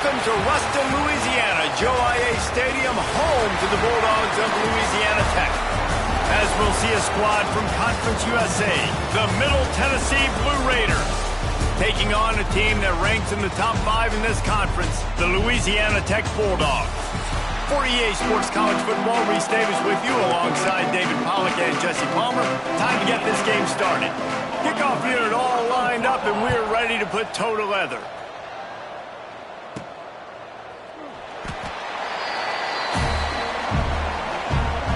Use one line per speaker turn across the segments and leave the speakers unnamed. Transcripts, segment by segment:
Welcome to Ruston, Louisiana, Joe IA Stadium, home to the Bulldogs of Louisiana Tech. As we'll see a squad from Conference USA, the Middle Tennessee Blue Raiders, taking on a team that ranks in the top 5 in this conference, the Louisiana Tech Bulldogs. For EA Sports College Football, Reese Davis with you alongside David Pollack and Jesse Palmer. Time to get this game started. Kickoff unit all lined up, and we're ready to put toe to leather.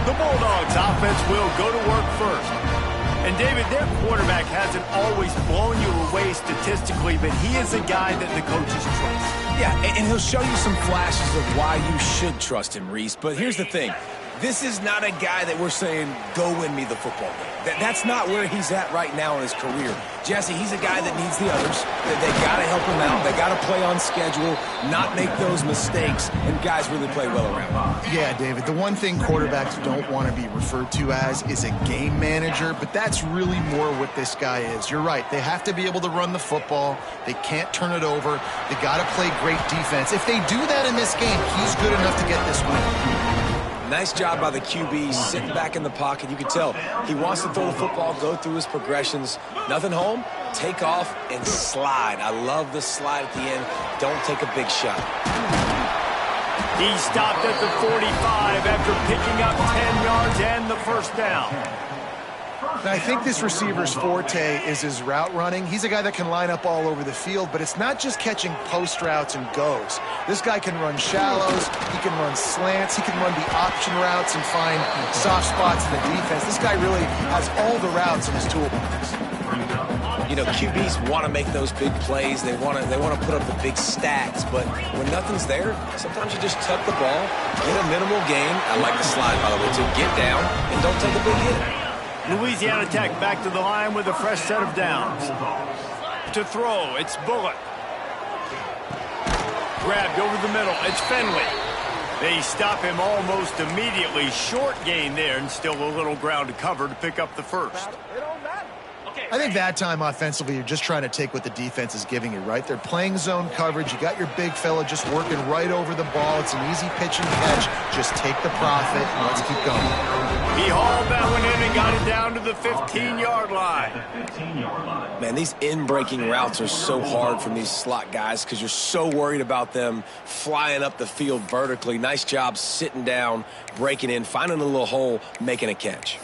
The Bulldogs offense will go to work first. And David, their quarterback hasn't always blown you away statistically, but he is a guy that the coaches trust.
Yeah, and he'll show you some flashes of why you should trust him, Reese. But here's the thing. This is not a guy that we're saying, go win me the football game. That's not where he's at right now in his career. Jesse, he's a guy that needs the others. They got to help him out. They got to play on schedule, not make those mistakes, and guys really play well around him.
Yeah, David, the one thing quarterbacks don't want to be referred to as is a game manager, but that's really more what this guy is. You're right. They have to be able to run the football. They can't turn it over. They got to play great defense. If they do that in this game, he's good enough to get this win.
Nice job by the QB, sitting back in the pocket. You can tell he wants to throw the football, go through his progressions. Nothing home, take off, and slide. I love the slide at the end. Don't take a big shot.
He stopped at the 45 after picking up 10 yards and the first down.
Now, I think this receiver's forte is his route running. He's a guy that can line up all over the field, but it's not just catching post routes and goes. This guy can run shallows, he can run slants, he can run the option routes and find soft spots in the defense. This guy really has all the routes in his toolbox.
You know, QBs want to make those big plays. They want to put up the big stats, but when nothing's there, sometimes you just tuck the ball, get a minimal gain. I like the slide, by the way, to get down and don't take a big hit.
Louisiana Tech back to the line with a fresh set of downs. To throw, it's Bullock. Grabbed over the middle, it's Finley. They stop him almost immediately. Short gain there, and still a little ground to cover to pick up the first.
I think that time offensively, you're just trying to take what the defense is giving you, right? They're playing zone coverage. You got your big fella just working right over the ball. It's an easy pitch and catch. Just take the profit and let's keep going.
He hauled that one in and got it down to the 15-yard line.
Man, these in-breaking routes are so hard from these slot guys because you're so worried about them flying up the field vertically. Nice job sitting down, breaking in, finding a little hole, making a catch.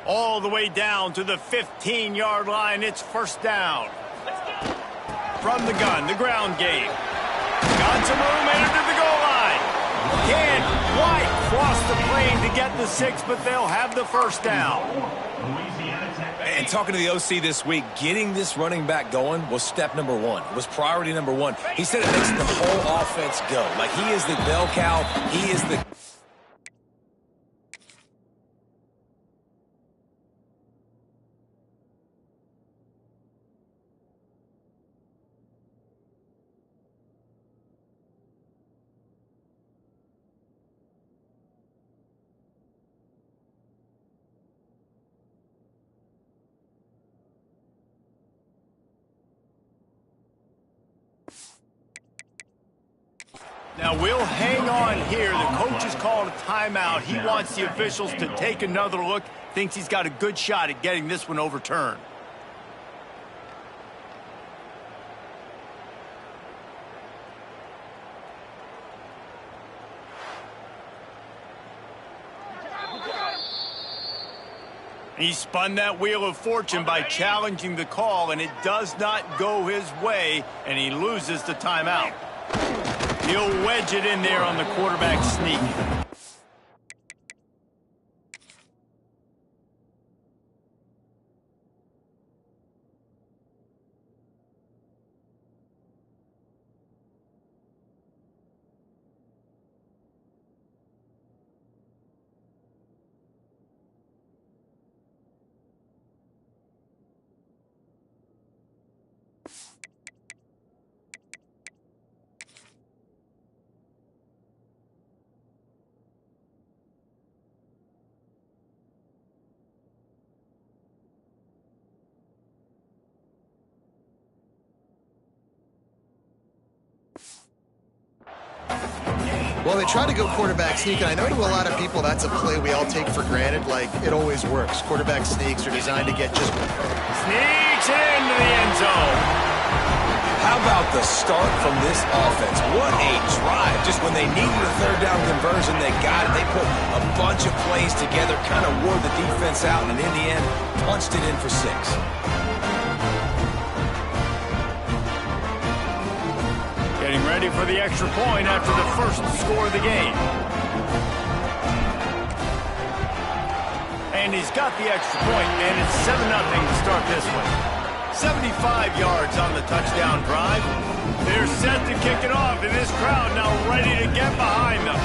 All the way down to the 15-yard line. It's first down. From the gun, the ground game. Got some room, entered to the goal line. Can't quite cross the plane to get the 6, but they'll have the first down.
And talking to the OC this week, getting this running back going was step number 1. It was priority number 1. He said it makes the whole offense go. Like, he is the bell cow. He is the...
Now, we'll hang on here. The coach has called a timeout. He wants the officials to take another look. Thinks he's got a good shot at getting this one overturned. He spun that wheel of fortune by challenging the call, and it does not go his way, and he loses the timeout. He'll wedge it in there on the quarterback sneak.
Well, they try to go quarterback sneak, and I know to a lot of people that's a play we all take for granted, like it always works. Quarterback sneaks are designed to get just...
Sneaks into the end zone.
How about the start from this offense? What a drive. Just when they needed a third down conversion, they got it. They put a bunch of plays together, kind of wore the defense out, and in the end, punched it in for 6.
Getting ready for the extra point after the first score of the game. And he's got the extra point, and it's 7-0 to start this one. 75 yards on the touchdown drive. They're set to kick it off, and this crowd now ready to get behind them.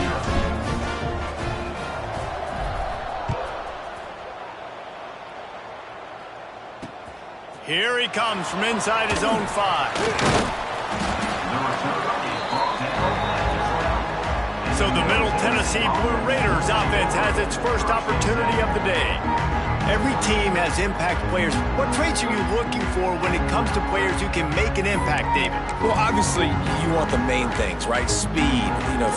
Here he comes from inside his own 5. So the Middle Tennessee Blue Raiders offense has its first opportunity of the day. Every team has impact players. What traits are you looking for when it comes to players who can make an impact, David?
Well, obviously, you want the main things, right? Speed,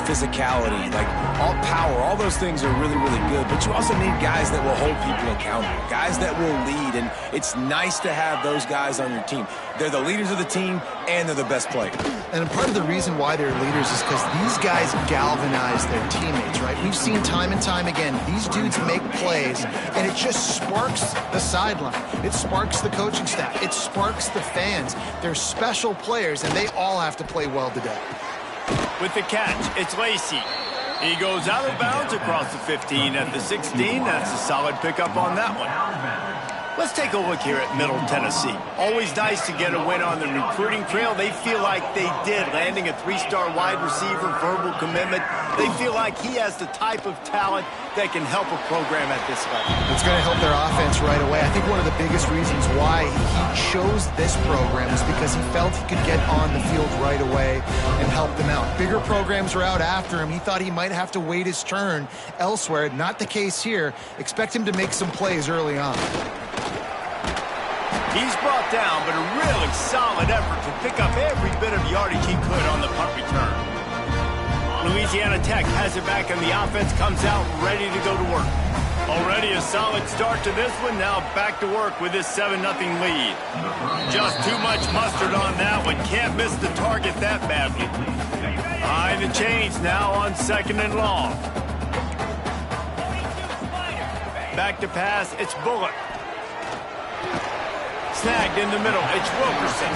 physicality, like all power, all those things are really, really good. But you also need guys that will hold people accountable, guys that will lead, and it's nice to have those guys on your team. They're the leaders of the team, and they're the best players.
And part of the reason why they're leaders is because these guys galvanize their teammates, right? We've seen time and time again, these dudes make plays, and it just sparks the sideline. It sparks the coaching staff. It sparks the fans. They're special players, and they all have to play well today.
With the catch, it's Lacey. He goes out of bounds across the 15 at the 16. That's a solid pickup on that one. Let's take a look here at Middle Tennessee. Always nice to get a win on the recruiting trail. They feel like they did, landing a 3-star wide receiver, verbal commitment. They feel like he has the type of talent that can help a program at this level.
It's going to help their offense right away. I think one of the biggest reasons why he chose this program is because he felt he could get on the field right away and help them out. Bigger programs were out after him. He thought he might have to wait his turn elsewhere. Not the case here. Expect him to make some plays early on.
He's brought down, but a really solid effort to pick up every bit of yardage he could on the punt return. Louisiana Tech has it back, and the offense comes out ready to go to work. Already a solid start to this one. Now back to work with this 7-0 lead. Just too much mustard on that one. Can't miss the target that badly. Behind the chains now on 2nd and long. Back to pass, it's Bullock. Snagged in the middle, it's Wilkerson.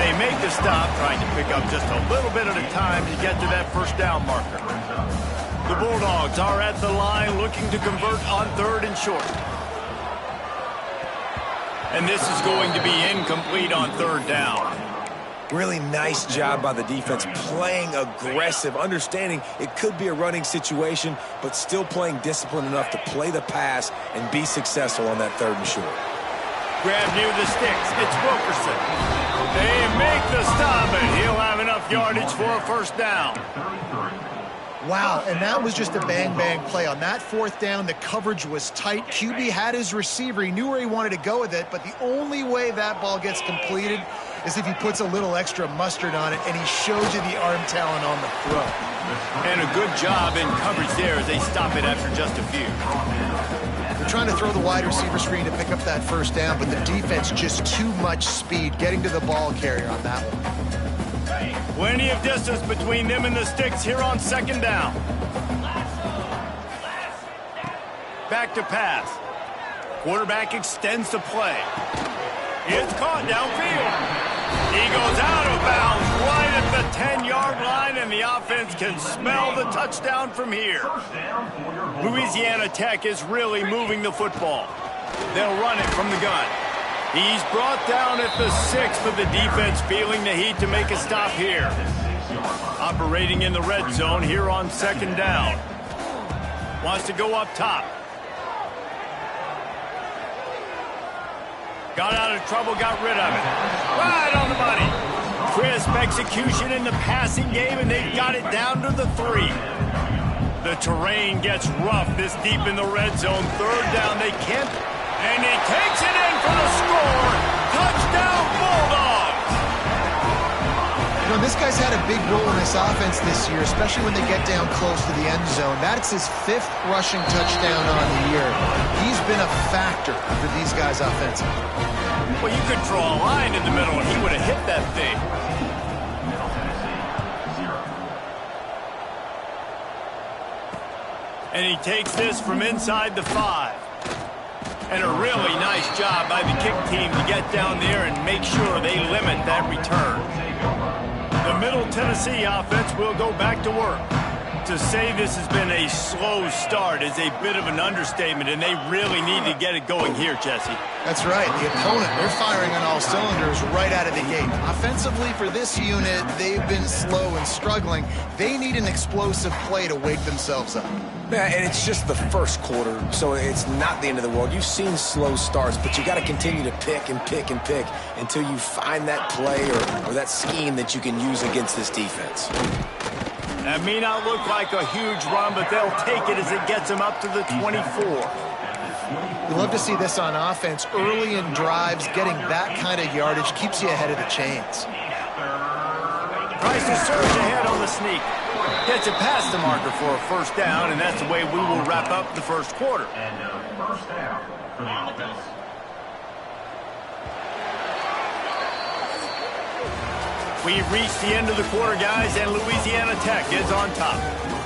They make the stop, trying to pick up just a little bit at a time to get to that first down marker. The Bulldogs are at the line looking to convert on 3rd and short. And this is going to be incomplete on 3rd down.
Really nice job by the defense, playing aggressive, understanding it could be a running situation, but still playing disciplined enough to play the pass and be successful on that 3rd and short.
Grab near the sticks. It's Wilkerson. They make the stop, and he'll have enough yardage for a first down.
Wow, and that was just a bang-bang play. On that 4th down, the coverage was tight. QB had his receiver. He knew where he wanted to go with it, but the only way that ball gets completed is if he puts a little extra mustard on it, and he shows you the arm talent on the throw.
And a good job in coverage there as they stop it after just a few.
They're trying to throw the wide receiver screen to pick up that first down, but the defense just too much speed getting to the ball carrier on that one.
Plenty of distance between them and the sticks here on 2nd down. Back to pass. Quarterback extends the play. It's caught downfield. He goes out of bounds right at the 10-yard line, and the offense can smell the touchdown from here. Louisiana Tech is really moving the football. They'll run it from the gun. He's brought down at the 6th, but the defense feeling the heat to make a stop here. Operating in the red zone here on 2nd down. Wants to go up top. Got out of trouble, got rid of it. Right on the money. Crisp execution in the passing game, and they've got it down to the 3. The terrain gets rough this deep in the red zone. 3rd down, they can't. And he takes it in for the score. Touchdown, Bulldogs.
You know, this guy's had a big role in this offense this year, especially when they get down close to the end zone. That's his 5th rushing touchdown on the year. He's been a factor for these guys offensively.
Well, you could draw a line in the middle, and he would have hit that thing. And he takes this from inside the 5. And a really nice job by the kick team to get down there and make sure they limit that return. The Middle Tennessee offense will go back to work. To say this has been a slow start is a bit of an understatement, and they really need to get it going here, Jesse.
That's right. The opponent, they're firing on all cylinders right out of the gate. Offensively for this unit, they've been slow and struggling. They need an explosive play to wake themselves up.
Yeah, and it's just the first quarter, so it's not the end of the world. You've seen slow starts, but you got to continue to pick and pick and pick until you find that play or that scheme that you can use against this defense.
That may not look like a huge run, but they'll take it as it gets them up to the 24.
You love to see this on offense. Early in drives, getting that kind of yardage keeps you ahead of the chains.
Tries to surge ahead on the sneak. Gets it past the marker for a first down, and that's the way we will wrap up the first quarter.
First down for the offense.
We've reached the end of the quarter, guys, and Louisiana Tech is on top.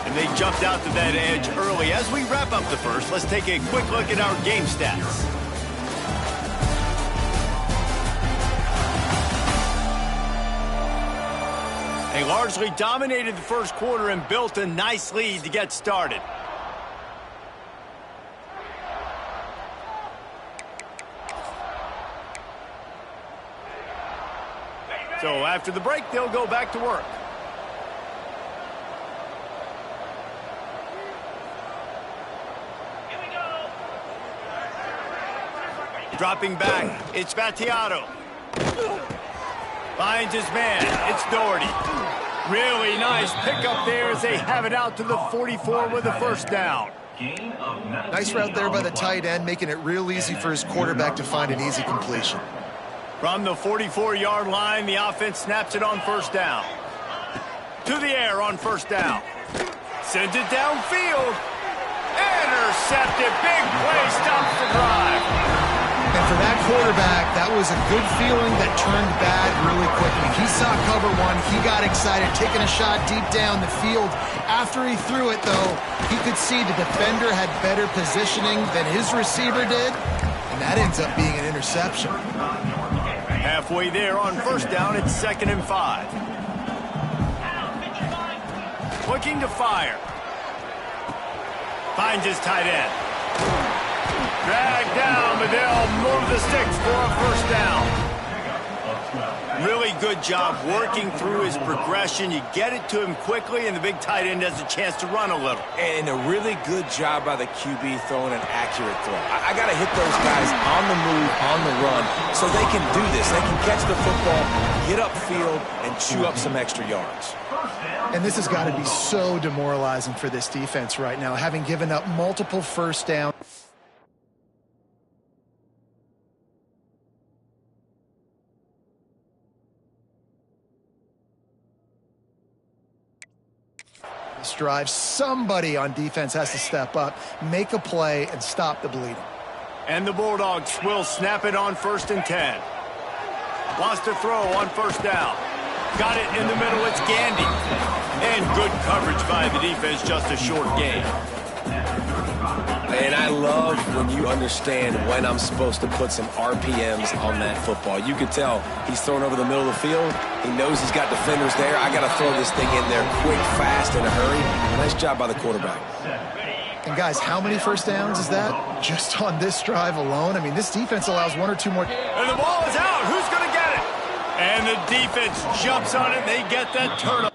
And they jumped out to that edge early. As we wrap up the first, let's take a quick look at our game stats. They largely dominated the first quarter and built a nice lead to get started. So after the break, they'll go back to work. Here we go. Dropping back, it's Battiato. Finds his man, it's Doherty. Really nice pickup there as they have it out to the 44 with a first down.
Nice route there by the tight end, making it real easy for his quarterback to find an easy completion.
From the 44-yard line, the offense snaps it on first down. To the air on first down. Sends it downfield. Intercepted. Big play. Stops the drive.
And for that quarterback, that was a good feeling that turned bad really quickly. He saw cover one. He got excited, taking a shot deep down the field. After he threw it, though, he could see the defender had better positioning than his receiver did, and that ends up being an interception.
Halfway there on first down, it's 2nd and 5. Looking to fire. Finds his tight end. Dragged down, but they'll move the sticks for a first down. Really good job working through his progression. You get it to him quickly, and the big tight end has a chance to run a little.
And a really good job by the QB throwing an accurate throw. I got to hit those guys on the move, on the run, so they can do this. They can catch the football, get upfield, and chew up some extra yards.
And this has got to be so demoralizing for this defense right now, having given up multiple first downs. Drive, somebody on defense has to step up, make a play, and stop the bleeding.
And the Bulldogs will snap it on 1st and 10. Lost a throw on first down. Got it in the middle, it's Gandy. And good coverage by the defense, just a short gain.
And I love when you understand when I'm supposed to put some RPMs on that football. You can tell he's thrown over the middle of the field. He knows he's got defenders there. I got to throw this thing in there quick, fast, in a hurry. Nice job by the quarterback.
And guys, how many first downs is that just on this drive alone? I mean, this defense allows 1 or 2 more.
And the ball is out. Who's going to get it? And the defense jumps on it. They get that turnover.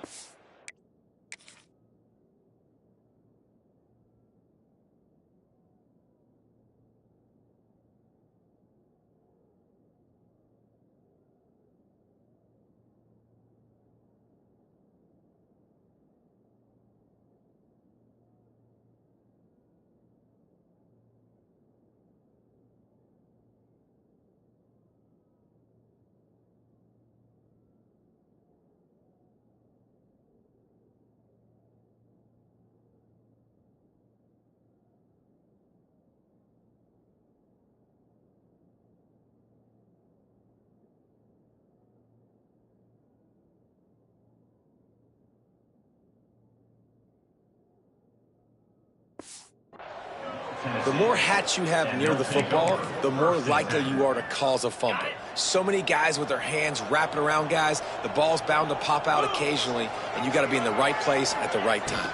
The more hats you have near the football, the more likely you are to cause a fumble. So many guys with their hands wrapping around guys, the ball's bound to pop out occasionally, and you got to be in the right place at the right time.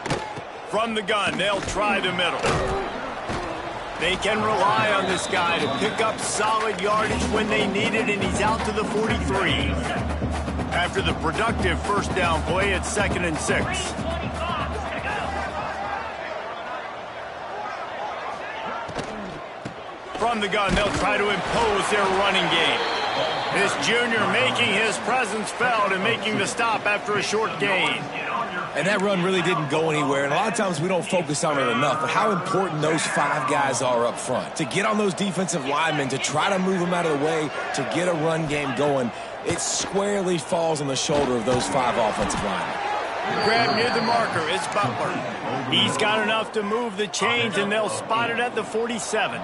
From the gun, they'll try the middle. They can rely on this guy to pick up solid yardage when they need it, and he's out to the 43. After the productive first down play, it's 2nd and 6. From the gun, they'll try to impose their running game. This junior making his presence felt and making the stop after a short gain.
And that run really didn't go anywhere, and a lot of times we don't focus on it enough, but how important those 5 guys are up front. To get on those defensive linemen, to try to move them out of the way, to get a run game going, it squarely falls on the shoulder of those 5 offensive linemen.
Grab near the marker is Butler. He's got enough to move the chains, and they'll spot it at the 47.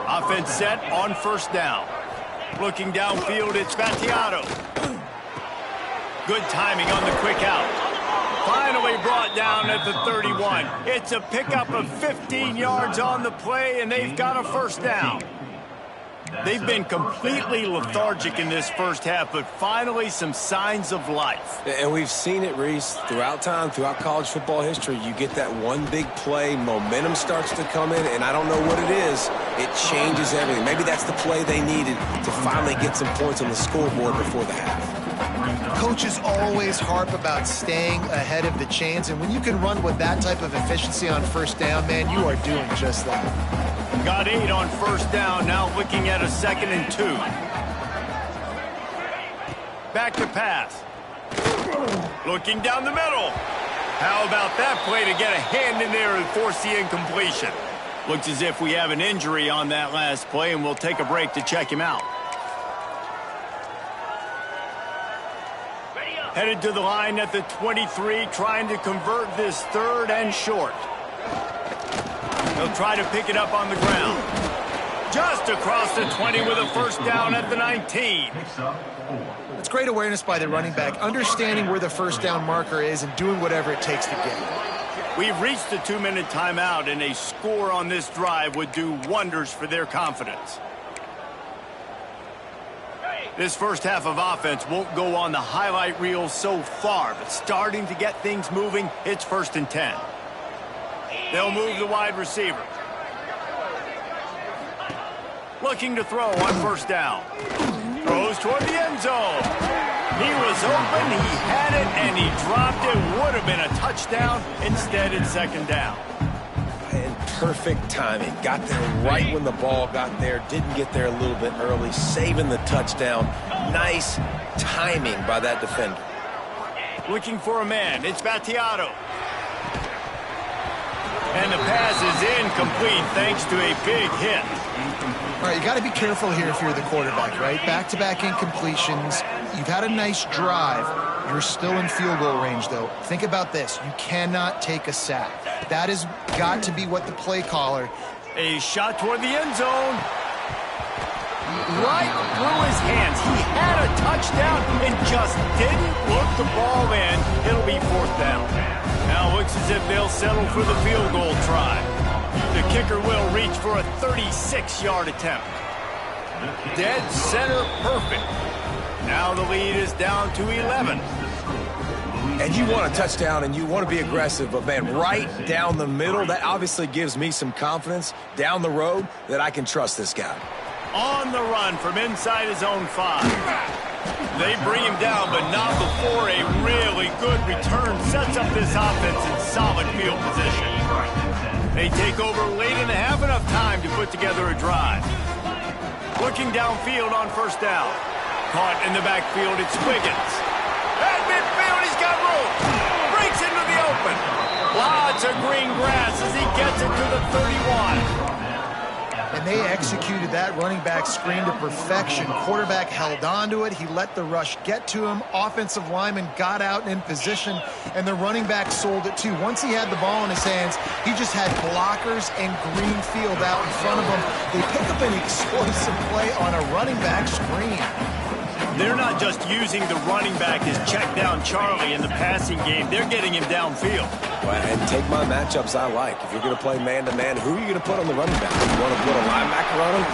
Offense set on first down. Looking downfield, it's Battiato. Good timing on the quick out. Finally brought down at the 31. It's a pickup of 15 yards on the play, and they've got a first down. They've been completely lethargic in this first half, but finally some signs of life.
And we've seen it, Reese, throughout time, throughout college football history. You get that one big play, momentum starts to come in, and I don't know what it is. It changes everything. Maybe that's the play they needed to finally get some points on the scoreboard before the half.
Coaches always harp about staying ahead of the chains, and when you can run with that type of efficiency on first down, man, you are doing just that.
Got 8 on first down, now looking at a 2nd and 2. Back to pass. Looking down the middle. How about that play to get a hand in there and force the incompletion? Looks as if we have an injury on that last play, and we'll take a break to check him out. Headed to the line at the 23, trying to convert this 3rd and short. They'll try to pick it up on the ground. Just across the 20 with a first down at the 19.
It's great awareness by the running back, understanding where the first down marker is and doing whatever it takes to get it.
We've reached the 2-minute timeout, and a score on this drive would do wonders for their confidence. This first half of offense won't go on the highlight reel so far, but starting to get things moving, it's 1st and 10. They'll move the wide receiver. Looking to throw on first down. Throws toward the end zone. He was open, he had it, and he dropped it. Would have been a touchdown. Instead, it's 2nd down.
And perfect timing. Got there right when the ball got there. Didn't get there a little bit early. Saving the touchdown. Nice timing by that defender.
Looking for a man. It's Battiato. And the pass is incomplete thanks to a big hit.
All right, you got to be careful here if you're the quarterback, right? Back-to-back incompletions. You've had a nice drive. You're still in field goal range, though. Think about this. You cannot take a sack. That has got to be what the play caller.
A shot toward the end zone. Right through his hands. He had a touchdown and just didn't look the ball in. It'll be 4th down. Now looks as if they'll settle for the field goal try. The kicker will reach for a 36-yard attempt. Dead center perfect. Now the lead is down to 11.
And you want a touchdown and you want to be aggressive, but man, right down the middle, that obviously gives me some confidence down the road that I can trust this guy.
On the run from inside his own 5. They bring him down, but not before a really good return sets up this offense in solid field position. They take over late in the half, enough time to put together a drive. Looking downfield on first down. Caught in the backfield, it's Wiggins. At midfield, he's got room. Breaks into the open. Lots of green grass as he gets it to the 31.
And they executed that running back screen to perfection. Quarterback held on to it. He let the rush get to him. Offensive lineman got out and in position, and the running back sold it too. Once he had the ball in his hands, he just had blockers and green field out in front of him. They pick up an explosive play on a running back screen.
They're not just using the running back as check down Charlie in the passing game. They're getting him downfield.
Well, and take my matchups I like. If you're going to play man-to-man, who are you going to put on the running back? You want to put a linebacker on him?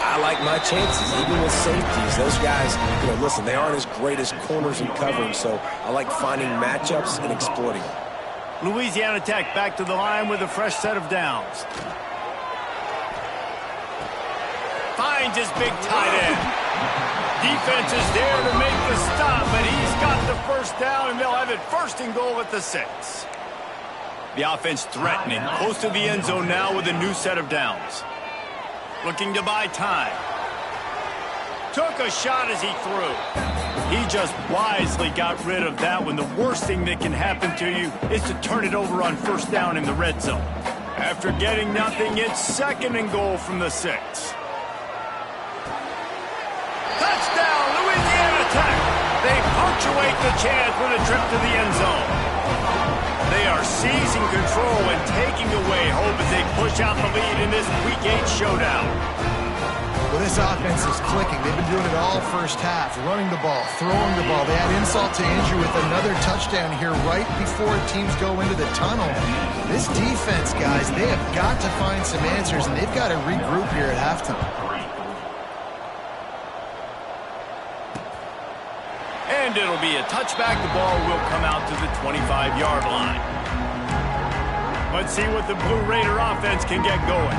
I like my chances, even with safeties. Those guys, listen, they aren't as great as corners and covering, so I like finding matchups and exploiting them.
Louisiana Tech back to the line with a fresh set of downs. Finds his big tight end. Defense is there to make the stop, but he's got the first down, and they'll have it first and goal at the 6. The offense threatening, close to the end zone now with a new set of downs. Looking to buy time. Took a shot as he threw. He just wisely got rid of that one. The worst thing that can happen to you is to turn it over on first down in the red zone. After getting nothing, it's second and goal from the 6. Touchdown, Louisiana Tech. They punctuate the chance with a trip to the end zone. They are seizing control and taking away hope as they push out the lead in this Week 8 showdown.
Well, this offense is clicking. They've been doing it all first half, running the ball, throwing the ball. They add insult to injury with another touchdown here right before teams go into the tunnel. This defense, guys, they have got to find some answers, and they've got to regroup here at halftime.
And it'll be a touchback. The ball will come out to the 25-yard line. Let's see what the Blue Raider offense can get going.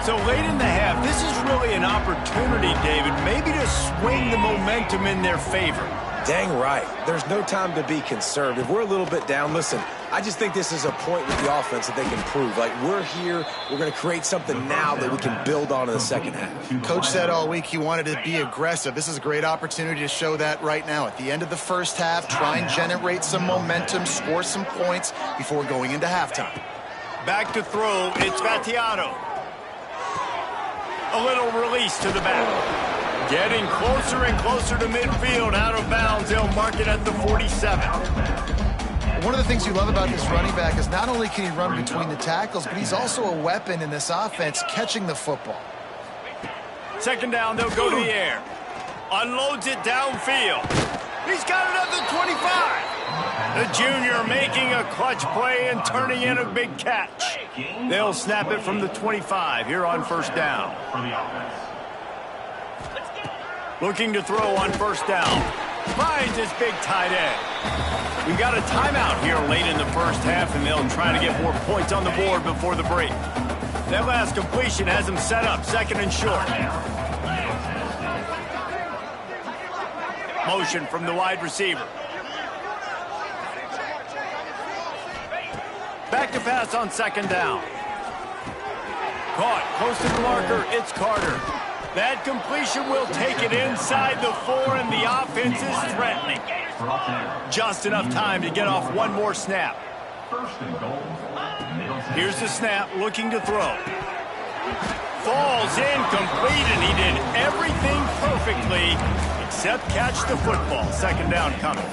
So late in the half, this is really an opportunity, David, maybe to swing the momentum in their favor.
Dang right. There's no time to be conservative. We're a little bit down. Listen, I just think this is a point with the offense that they can prove. Like, we're here. We're going to create something now that we can build on in the second half.
Coach said all week he wanted to be aggressive. This is a great opportunity to show that right now. At the end of the first half, try and generate some momentum, score some points before going into halftime.
Back to throw. It's Vattiato. A little release to the back. Getting closer and closer to midfield. Out of bounds. They'll mark it at the 47.
One of the things you love about this running back is not only can he run between the tackles, but he's also a weapon in this offense catching the football.
Second down, they'll go to the air. Unloads it downfield. He's got it at the 25. The junior making a clutch play and turning in a big catch. They'll snap it from the 25 here on first down. Looking to throw on first down. Finds his big tight end. We got a timeout here late in the first half, and they'll try to get more points on the board before the break. That last completion has them set up second and short. Motion from the wide receiver. Back to pass on second down. Caught close to the marker. It's Carter. That completion will take it inside the 4, and the offense is threatening. Just enough time to get off one more snap. Here's the snap, looking to throw. Falls incomplete, and he did everything perfectly except catch the football. Second down coming.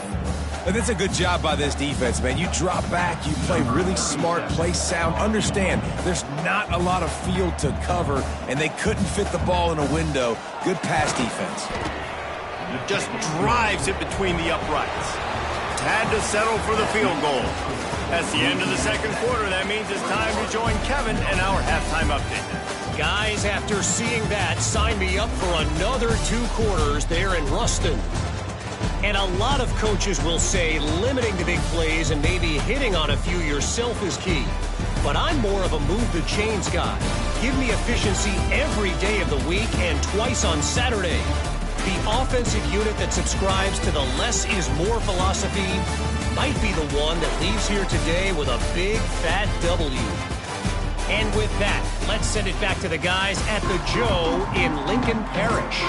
And it's a good job by this defense, man. You drop back, you play really smart, play sound. Understand, there's not a lot of field to cover, and they couldn't fit the ball in a window. Good pass defense.
Just drives it between the uprights. Had to settle for the field goal. That's the end of the second quarter. That means it's time to join Kevin and our halftime update.
Guys, after seeing that, sign me up for another 2 quarters there in Ruston. And a lot of coaches will say limiting the big plays and maybe hitting on a few yourself is key. But I'm more of a move the chains guy. Give me efficiency every day of the week and twice on Saturday. The offensive unit that subscribes to the less is more philosophy might be the one that leaves here today with a big fat W. And with that, let's send it back to the guys at the Joe in Lincoln Parish.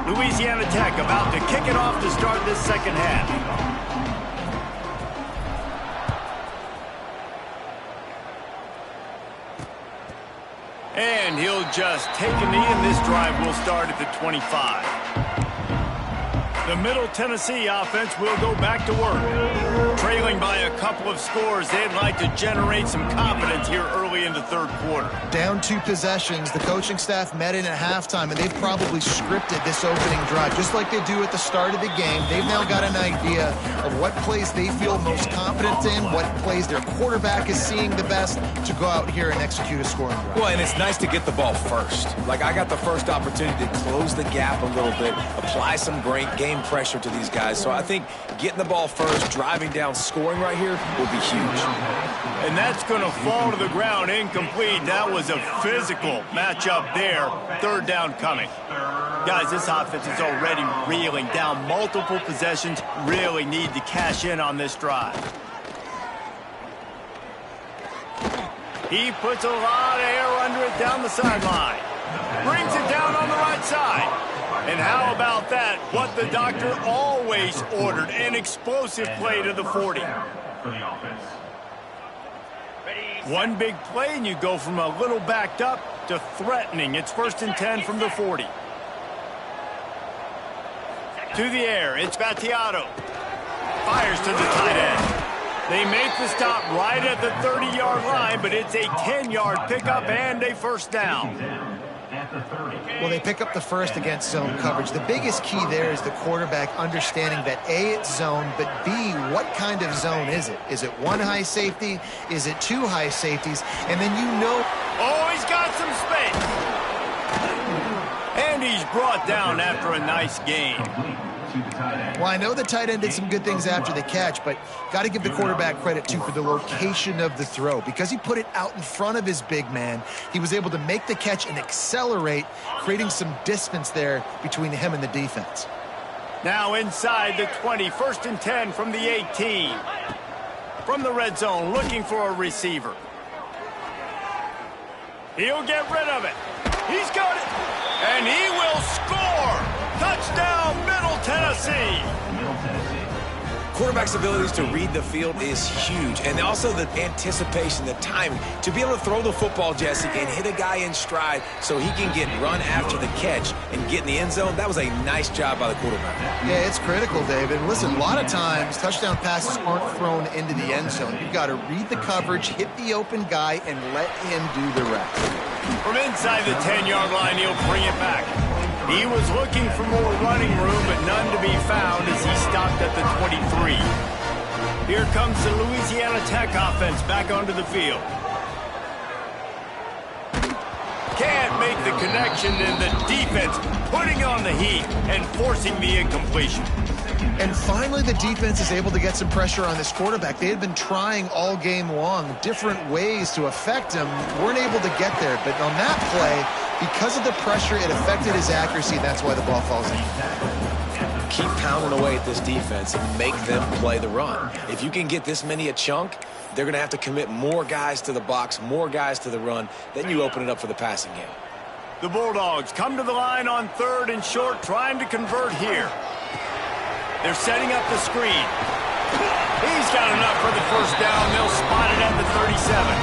Louisiana Tech about to kick it off to start this second half. And he'll just take a knee, and this drive will start at the 25. The Middle Tennessee offense will go back to work. Trailing by a couple of scores, they'd like to generate some confidence here early in the third quarter.
Down 2 possessions, the coaching staff met in at halftime, and they've probably scripted this opening drive. Just like they do at the start of the game, they've now got an idea of what plays they feel most confident in, what plays their quarterback is seeing the best to go out here and execute a scoring drive.
Well, and it's nice to get the ball first. Like, I got the first opportunity to close the gap a little bit, apply some great game pressure to these guys. So I think getting the ball first, driving down, scoring right here will be huge.
And that's going to fall to the ground incomplete. That was a physical matchup there. Third down coming. Guys, this offense is already reeling down multiple possessions. Really need to cash in on this drive. He puts a lot of air under it down the sideline. Brings it down on the right side. And how about that? What the doctor always ordered, an explosive play to the 40. One big play and you go from a little backed up to threatening. It's 1st and 10 from the 40. To the air, it's Battiato. Fires to the tight end. They make the stop right at the 30-yard line, but it's a 10-yard pickup and a first down.
Well, they pick up the first against zone coverage. The biggest key there is the quarterback understanding that A, it's zone, but B, what kind of zone is it? Is it 1 high safety? Is it 2 high safeties? And then you know...
Oh, he's got some space. And he's brought down after a nice game.
Well, I know the tight end did some good things after the catch, but got to give the quarterback credit, too, for the location of the throw. Because he put it out in front of his big man, he was able to make the catch and accelerate, creating some distance there between him and the defense.
Now inside the 20, 1st and 10 from the 18. From the red zone, looking for a receiver. He'll get rid of it. He's got it. And he will score. Touchdown, Middle Tennessee.
Quarterback's abilities to read the field is huge. And also the anticipation, the timing. To be able to throw the football, Jesse, and hit a guy in stride so he can get run after the catch and get in the end zone, that was a nice job by the quarterback.
Yeah, it's critical, David. Listen, a lot of times touchdown passes aren't thrown into the end zone. You've got to read the coverage, hit the open guy, and let him do the rest.
From inside the 10-yard line, he'll bring it back. He was looking for more running room, but none to be found as he stopped at the 23. Here comes the Louisiana Tech offense back onto the field. Can't make the connection, and the defense putting on the heat and forcing the incompletion.
And finally, the defense is able to get some pressure on this quarterback. They had been trying all game long different ways to affect him. Weren't able to get there. But on that play, because of the pressure, it affected his accuracy. That's why the ball falls in.
Keep pounding away at this defense and make them play the run. If you can get this many a chunk, they're going to have to commit more guys to the box, more guys to the run. Then you open it up for the passing game.
The Bulldogs come to the line on 3rd and short, trying to convert here. They're setting up the screen. He's got enough for the first down. They'll spot it at the 37.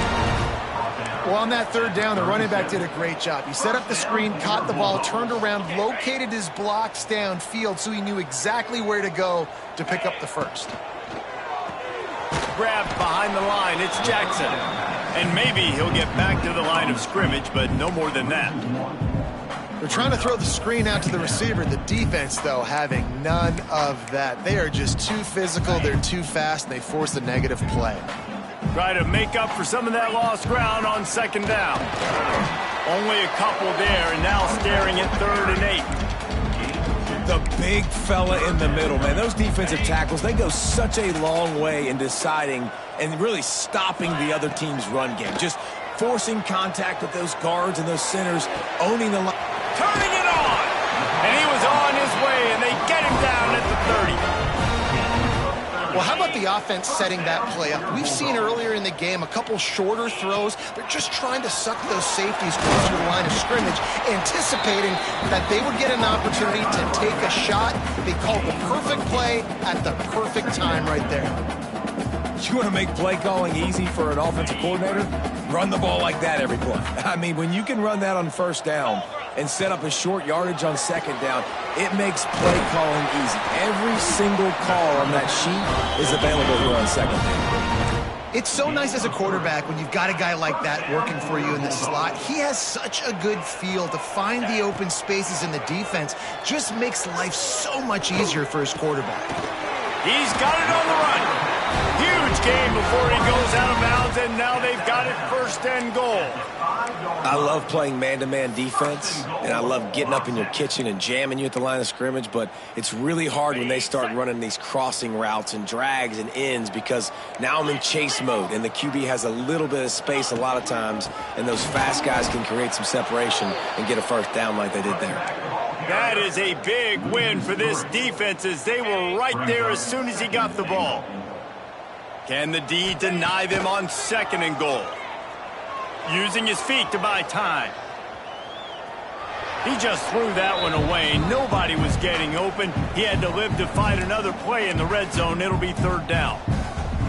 Well, on that 3rd down, the running back did a great job. He set up the screen, caught the ball, turned around, located his blocks downfield so he knew exactly where to go to pick up the first.
Grabbed behind the line, it's Jackson. And maybe he'll get back to the line of scrimmage, but no more than that.
They're trying to throw the screen out to the receiver. The defense, though, having none of that. They are just too physical, they're too fast, and they force a negative play.
Try to make up for some of that lost ground on 2nd down. Only a couple there, and now staring at 3rd and 8.
The big fella in the middle, man. Those defensive tackles, they go such a long way in deciding and really stopping the other team's run game. Just forcing contact with those guards and those centers, owning the line.
Turning it on! And he was on his way, and they get him down at the 30.
Well, how about the offense setting that play up? We've seen earlier in the game a couple shorter throws. They're just trying to suck those safeties closer to the line of scrimmage, anticipating that they would get an opportunity to take a shot. They called the perfect play at the perfect time right there.
You want to make play calling easy for an offensive coordinator? Run the ball like that every play. I mean, when you can run that on 1st down and set up a short yardage on 2nd down, It makes play calling easy. Every single call on that sheet is available here on second down.
It's so nice as a quarterback when you've got a guy like that working for you in the slot. He has such a good feel to find the open spaces in the defense. Just makes life so much easier for his quarterback.
He's got it on the run. Huge game before he goes out of bounds, and now they've got it first and goal.
I love playing man-to-man defense, and I love getting up in your kitchen and jamming you at the line of scrimmage, but it's really hard when they start running these crossing routes and drags and ends because now I'm in chase mode, and the QB has a little bit of space a lot of times, and those fast guys can create some separation and get a first down like they did there.
That is a big win for this defense as they were right there as soon as he got the ball. Can the D deny them on second and goal? Using his feet to buy time. He just threw that one away. Nobody was getting open. He had to live to fight another play in the red zone. It'll be third down.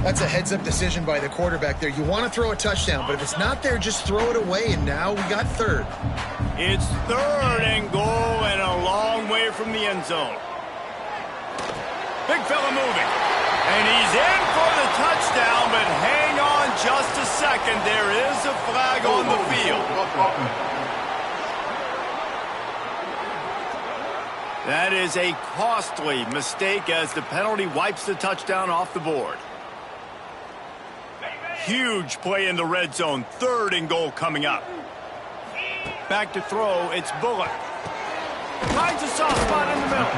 That's a heads-up decision by the quarterback there. You want to throw a touchdown, but if it's not there, just throw it away, and now we got third.
It's third and goal and a long way from the end zone. Big fella moving. And he's in for the touchdown, but hang on just a second. There is a flag on the field. That is a costly mistake as the penalty wipes the touchdown off the board. Huge play in the red zone. Third and goal coming up. Back to throw. It's Bullock. Finds a soft spot in the middle.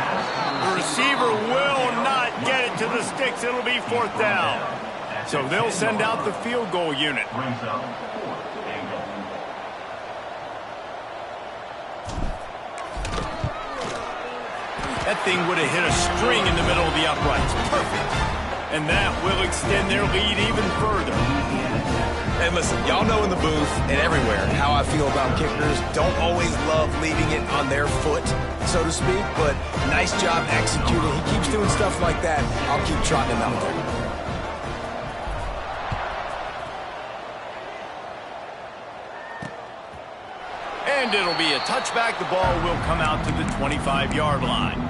The receiver will not get it to the sticks. It'll be fourth down. So they'll send out the field goal unit. That thing would have hit a string in the middle of the uprights. Perfect. And that will extend their lead even further.
And listen, y'all know in the booth and everywhere how I feel about kickers. Don't always love leaving it on their foot, so to speak, but nice job executing. He keeps doing stuff like that. I'll keep trotting him out there.
And it'll be a touchback. The ball will come out to the 25-yard line.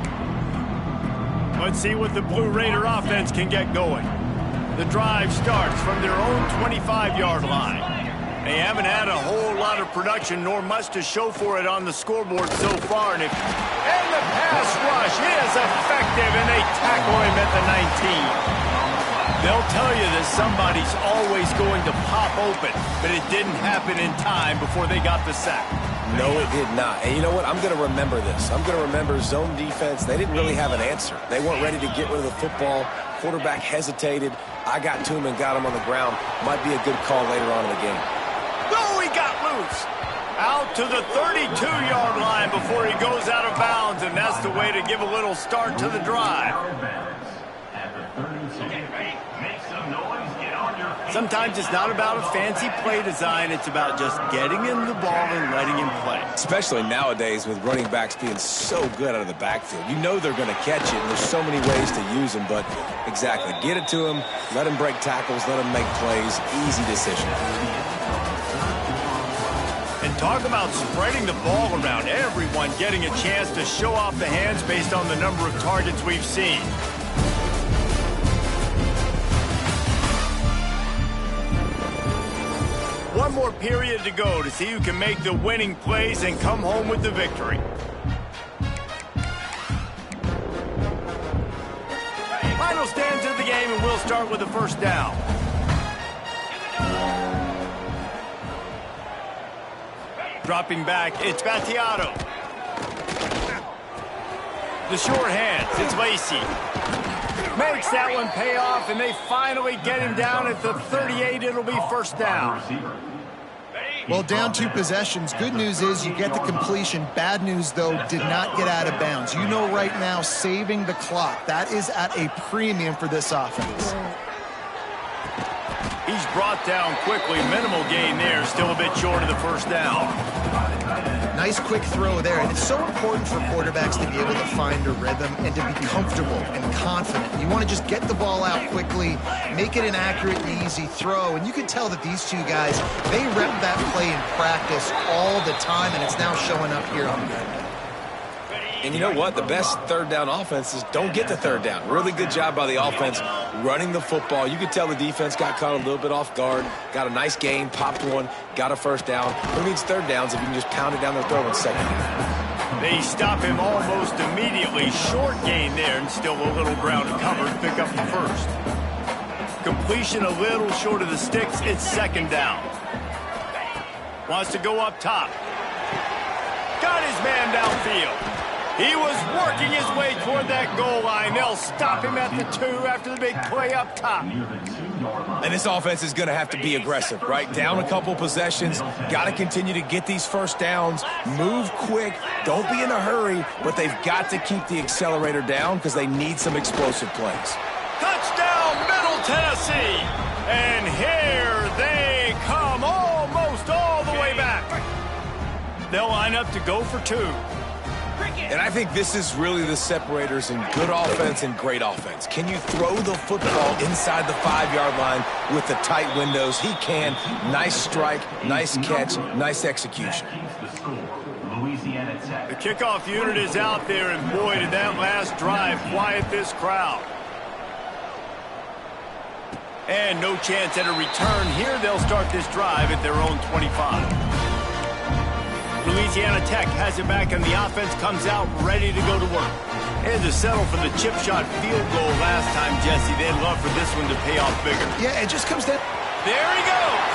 Let's see what the Blue Raider offense can get going. The drive starts from their own 25-yard line. They haven't had a whole lot of production nor much to show for it on the scoreboard so far. And the pass rush is effective, and they tackle him at the 19. They'll tell you that somebody's always going to pop open, but it didn't happen in time before they got the sack.
No, it did not. And you know what? I'm going to remember this. I'm going to remember zone defense. They didn't really have an answer. They weren't ready to get rid of the football. Quarterback hesitated. I got to him and got him on the ground. Might be a good call later on in the game.
Oh, he got loose. Out to the 32-yard line before he goes out of bounds, and that's the way to give a little start to the drive. Sometimes it's not about a fancy play design. It's about just getting him the ball and letting him play.
Especially nowadays with running backs being so good out of the backfield. You know they're going to catch it, and there's so many ways to use them. But exactly, get it to him, let him break tackles, let him make plays. Easy decision.
And talk about spreading the ball around. Everyone getting a chance to show off the hands based on the number of targets we've seen. One more period to go to see who can make the winning plays and come home with the victory. Final stands of the game, and we'll start with the first down. Dropping back, it's Battiato. The short hands, it's Lacey. Makes that one pay off, and they finally get him down at the 38. It'll be first down.
Well, down 2 possessions. Good news is you get the completion. Bad news, though, did not get out of bounds. You know right now, saving the clock. That is at a premium for this offense.
He's brought down quickly. Minimal gain there. Still a bit short of the first down.
Nice quick throw there. And it's so important for quarterbacks to be able to find a rhythm and to be comfortable and confident. You want to just get the ball out quickly, make it an accurate and easy throw. And you can tell that these 2 guys, they rep that play in practice all the time, and it's now showing up here on the field.
And you know what? The best third down offenses don't get the third down. Really good job by the offense running the football. You could tell the defense got caught a little bit off guard, got a nice gain, popped one, got a first down. Who needs third downs if you can just pound it down their throat in second down?
They stop him almost immediately. Short gain there, and still a little ground to cover to pick up the first. Completion a little short of the sticks. It's second down. Wants to go up top. Got his man downfield. He was working his way toward that goal line. They'll stop him at the 2 after the big play up top.
And this offense is going to have to be aggressive, right? Down a couple possessions. Got to continue to get these first downs. Move quick. Don't be in a hurry, but they've got to keep the accelerator down because they need some explosive plays.
Touchdown, Middle Tennessee. And here they come almost all the way back. They'll line up to go for 2.
And I think this is really the separators in good offense and great offense. Can you throw the football inside the 5-yard line with the tight windows? He can. Nice strike, nice catch, nice execution.
The kickoff unit is out there, and boy, did that last drive quiet this crowd. And no chance at a return here. They'll start this drive at their own 25. Louisiana Tech has it back, and the offense comes out ready to go to work. And to settle for the chip shot field goal last time, Jesse, they'd love for this one to pay off bigger.
Yeah, it just comes down.
There he goes.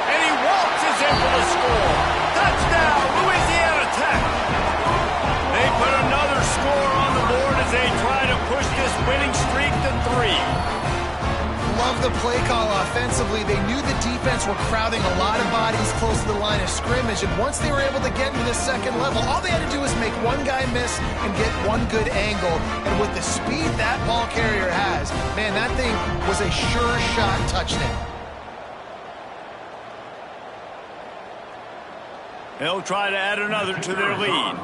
And he waltzes in for the score. Touchdown, Louisiana Tech. They put another score on the board as they try to push this winning streak to 3.
Love the play call offensively. They knew the defense were crowding a lot of bodies close to the line of scrimmage, and once they were able to get into the second level, all they had to do was make one guy miss and get one good angle. And with the speed that ball carrier has, man, that thing was a sure shot touchdown.
They'll try to add another to their lead.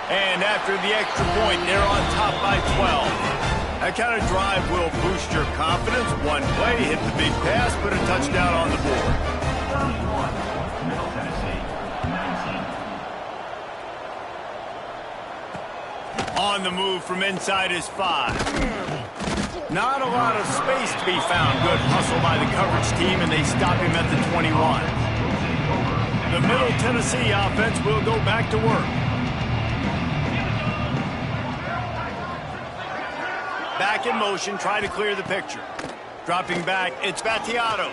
And after the extra point, they're on top by 12. That kind of drive will boost your confidence. One play, hit the big pass, put a touchdown on the board. On the move from inside his 5. Not a lot of space to be found. Good hustle by the coverage team, and they stop him at the 21. The Middle Tennessee offense will go back to work. Back in motion, try to clear the picture. Dropping back, it's Battiato.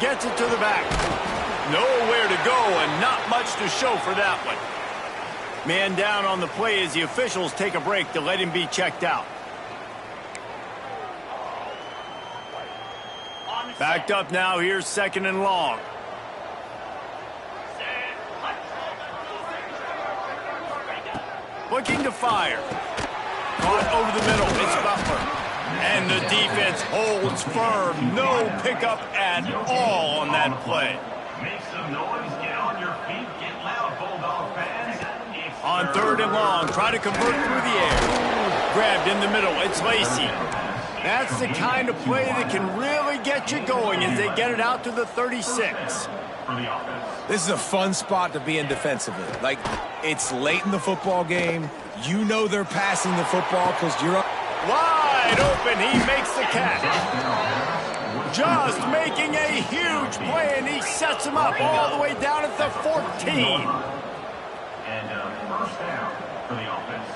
Gets it to the back. Nowhere to go and not much to show for that one. Man down on the play as the officials take a break to let him be checked out. Backed up now, here's second and long. Looking to fire. Caught over the middle, it's Butler. And the defense holds firm. No pickup at all on that play.
Make some noise, get on your feet, get loud, Bulldog fans.
On third and long, try to convert through the air. Grabbed in the middle, it's Lacey. That's the kind of play that can really get you going as they get it out to the 36.
This is a fun spot to be in defensively. Like, it's late in the football game. You know they're passing the football because you're up.
Wide open, he makes the catch. Just making a huge play, and he sets him up all the way down at the 14.
And first down for the offense.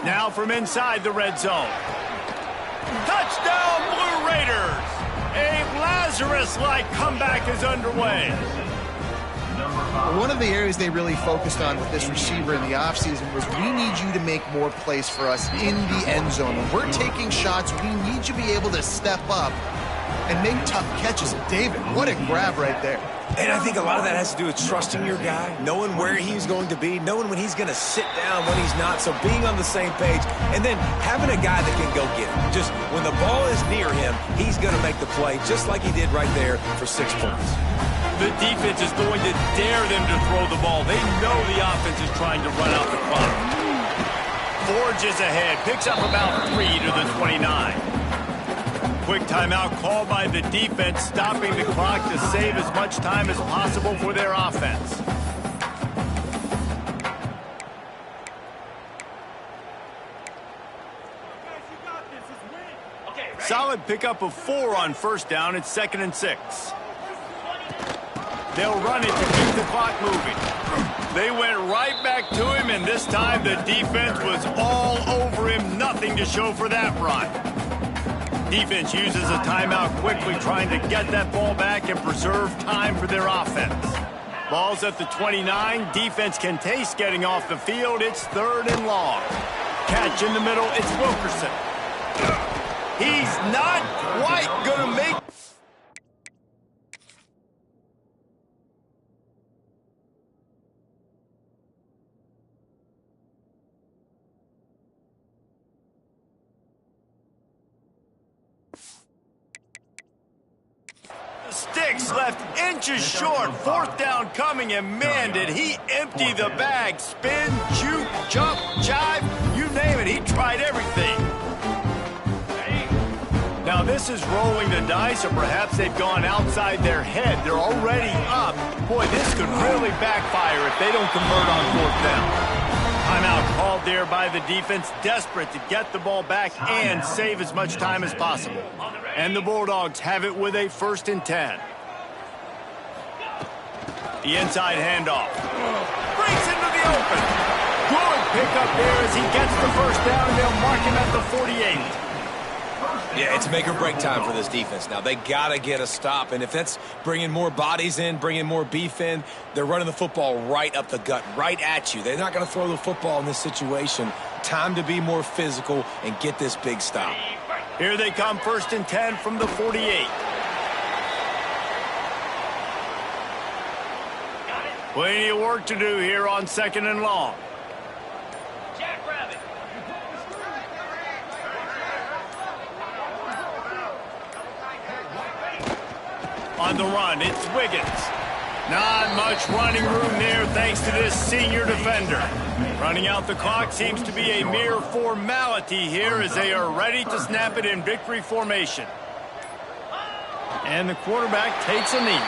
Now from inside the red zone. Touchdown, Blue Raiders! A Lazarus-like comeback is underway.
One of the areas they really focused on with this receiver in the offseason was we need you to make more plays for us in the end zone. When we're taking shots, we need you to be able to step up and make tough catches. David, what a grab right there.
And I think a lot of that has to do with trusting your guy, knowing where he's going to be, knowing when he's going to sit down, when he's not, so being on the same page, and then having a guy that can go get it. Just when the ball is near him, he's going to make the play, just like he did right there for 6 points.
The defense is going to dare them to throw the ball. They know the offense is trying to run out the clock. forges ahead, picks up about 3 to the 29. Quick timeout called by the defense, stopping the clock to save as much time as possible for their offense. Solid pickup of 4 on first down. It's 2nd and 6. They'll run it to keep the clock moving. They went right back to him, and this time the defense was all over him. Nothing to show for that run. Defense uses a timeout quickly, trying to get that ball back and preserve time for their offense. Ball's at the 29. Defense can taste getting off the field. It's 3rd and long. Catch in the middle. It's Wilkerson. He's not quite going to make... Sticks left inches short. 4th down coming, and man, did he empty the bag. Spin, shoot, jump, jive, you name it. He tried everything. Now this is rolling the dice, or perhaps they've gone outside their head. They're already up. Boy, this could really backfire if they don't convert on 4th down. Timeout called there by the defense, desperate to get the ball back and save as much time as possible. And the Bulldogs have it with a 1st and 10. The inside handoff. Breaks into the open. Good pickup there as he gets the 1st down, and they'll mark him at the 48.
Yeah, it's make or break time for this defense now. They got to get a stop, and if that's bringing more bodies in, bringing more beef in, they're running the football right up the gut, right at you. They're not going to throw the football in this situation. Time to be more physical and get this big stop.
Here they come, 1st and 10 from the 48. Plenty of work to do here on 2nd and long. On the run, it's Wiggins. Not much running room there thanks to this senior defender. Running out the clock seems to be a mere formality here as they are ready to snap it in victory formation. And the quarterback takes a knee.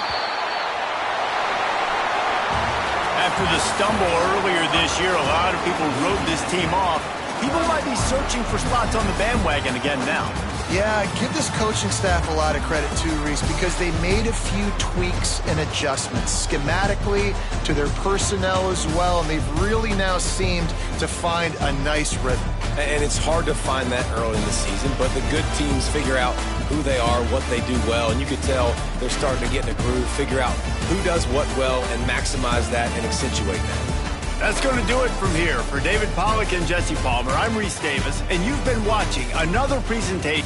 After the stumble earlier this year, a lot of people wrote this team off. People might be searching for spots on the bandwagon again now.
Yeah, give this coaching staff a lot of credit too, Reese, because they made a few tweaks and adjustments schematically to their personnel as well, and they've really now seemed to find a nice rhythm.
And it's hard to find that early in the season, but the good teams figure out who they are, what they do well, and you could tell they're starting to get in a groove, figure out who does what well, and maximize that and accentuate that.
That's going to do it from here. For David Pollack and Jesse Palmer, I'm Reese Davis, and you've been watching another presentation